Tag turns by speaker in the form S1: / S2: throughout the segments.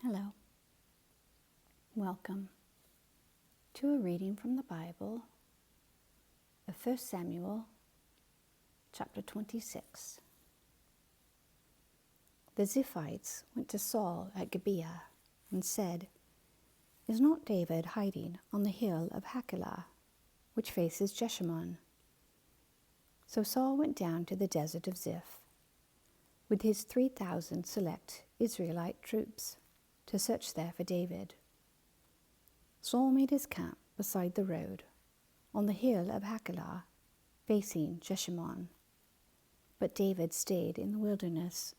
S1: Hello. Welcome to a reading from the Bible of 1 Samuel chapter 26. The Ziphites went to Saul at Gibeah and said, "Is not David hiding on the hill of Hachilah, which faces Jeshimon?" So Saul went down to the desert of Ziph with his 3,000 select Israelite troops to search there for David. Saul made his camp beside the road on the hill of Hachilah, facing Jeshimon, but David stayed in the wilderness.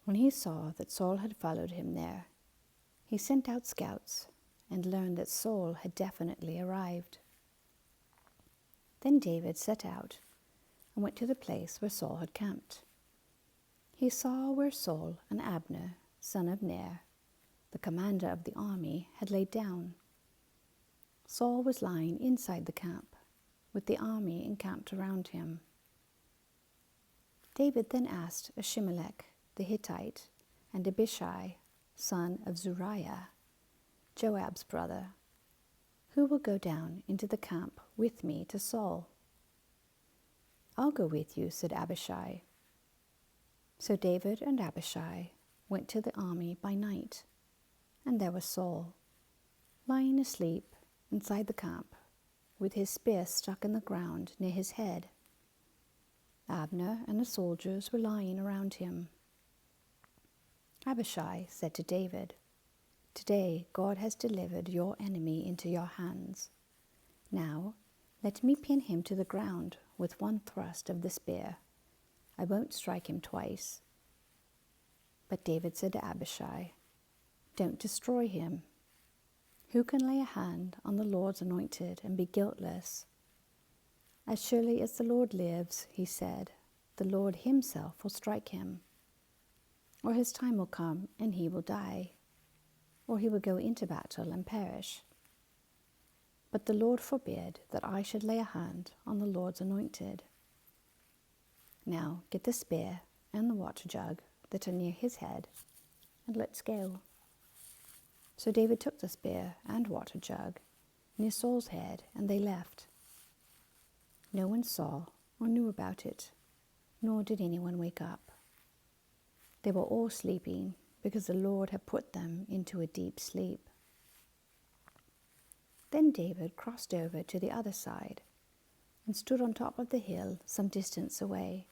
S1: When he saw that Saul had followed him there, he sent out scouts and learned that Saul had definitely arrived. Then David set out and went to the place where Saul had camped. He saw where Saul and Abner, son of Ner, the commander of the army, had laid down. Saul was lying inside the camp, with the army encamped around him. David then asked Ahimelech the Hittite and Abishai, son of Zeruiah, Joab's brother, "Who will go down into the camp with me to Saul?" "I'll go with you," said Abishai. So David and Abishai went to the army by night, and there was Saul, lying asleep inside the camp, with his spear stuck in the ground near his head. Abner and the soldiers were lying around him. Abishai said to David, "Today God has delivered your enemy into your hands. Now let me pin him to the ground with one thrust of the spear. I won't strike him twice." But David said to Abishai, "Don't destroy him. Who can lay a hand on the Lord's anointed and be guiltless? As surely as the Lord lives," he said, "the Lord himself will strike him. Or his time will come and he will die, or he will go into battle and perish. But the Lord forbid that I should lay a hand on the Lord's anointed. Now get the spear and the water jug that are near his head, and let's go." So David took the spear and water jug near Saul's head, and they left. No one saw or knew about it, nor did anyone wake up. They were all sleeping because the Lord had put them into a deep sleep. Then David crossed over to the other side and stood on top of the hill some distance away.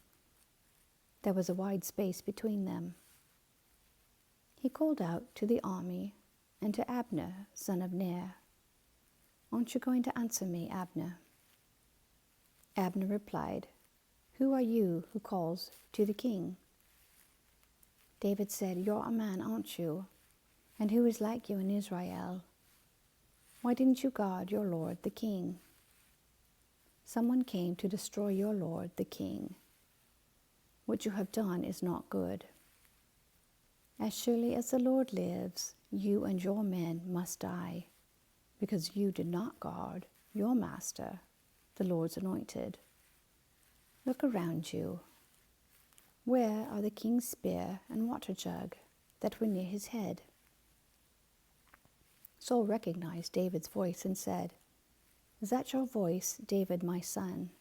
S1: There was a wide space between them. He called out to the army and to Abner, son of Ner, "Aren't you going to answer me, Abner?" Abner replied, "Who are you who calls to the king?" David said, "You're a man, aren't you? And who is like you in Israel? Why didn't you guard your lord the king? Someone came to destroy your lord the king. What you have done is not good. As surely as the Lord lives, you and your men must die, because you did not guard your master, the Lord's anointed. Look around you. Where are the king's spear and water jug that were near his head?" Saul recognized David's voice and said, "Is that your voice, David, my son?"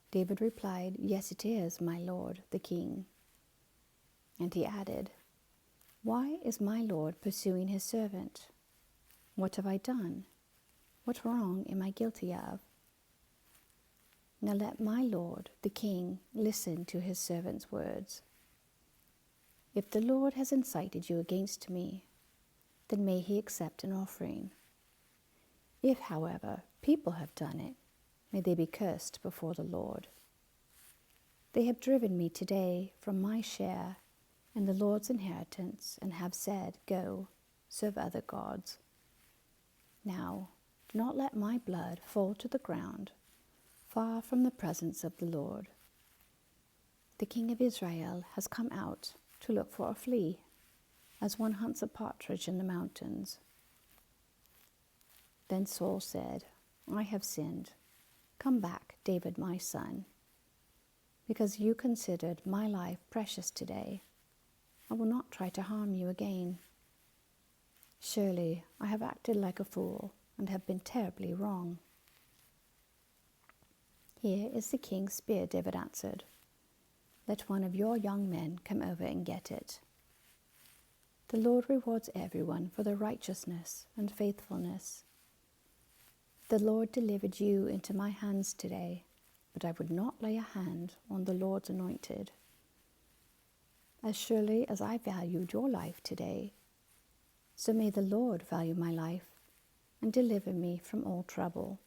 S1: David replied, "Yes, it is, my lord, the king." And he added, "Why is my lord pursuing his servant? What have I done? What wrong am I guilty of? Now let my lord, the king, listen to his servant's words. If the Lord has incited you against me, then may he accept an offering. If, however, people have done it, may they be cursed before the Lord. They have driven me today from my share and the Lord's inheritance, and have said, 'Go, serve other gods.' Now, do not let my blood fall to the ground, far from the presence of the Lord. The king of Israel has come out to look for a flea, as one hunts a partridge in the mountains." Then Saul said, "I have sinned. Come back, David my son, because you considered my life precious today. I will not try to harm you again. Surely I have acted like a fool and have been terribly wrong." "Here is the king's spear," David answered. "Let one of your young men come over and get it. The Lord rewards everyone for their righteousness and faithfulness. The Lord delivered you into my hands today, but I would not lay a hand on the Lord's anointed. As surely as I valued your life today, so may the Lord value my life and deliver me from all trouble."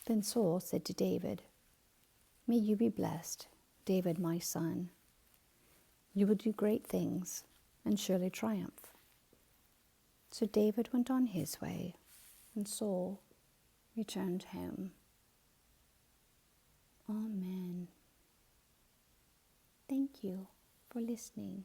S1: Then Saul said to David, "May you be blessed, David my son. You will do great things and surely triumph." So David went on his way, and Saul returned home. Amen. Thank you for listening.